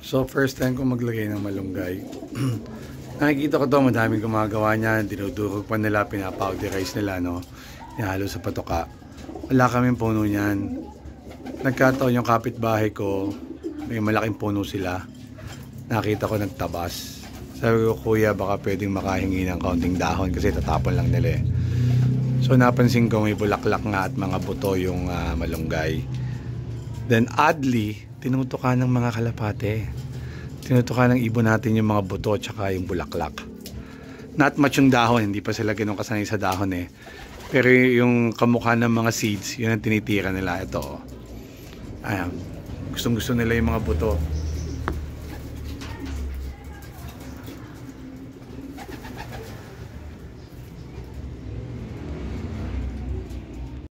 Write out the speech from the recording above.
So first time ko maglagay ng malunggay. Nakikita ko to, madaming gumagawa niyan, dinudurog pa nila, pinapowderize nila, no? Ihalo sa patoka. Wala kaming puno niyan. Nagkataon yung kapitbahay ko, may malaking puno sila. Nakita ko nagtabas. Sabi ko, kuya, baka pwedeng makahingi ng kaunting dahon kasi tatapon lang nila eh. So napansin ko may bulaklak nga at mga buto yung malunggay. Then oddly, tinutukan ng mga kalapate. Tinutukan ng ibon natin yung mga buto at saka yung bulaklak. Not much yung dahon, hindi pa sila ganun kasanay sa dahon eh. Pero yung kamukha ng mga seeds, yun ang tinitira nila. Ito oh. Ayan, gustong gusto nila yung mga buto.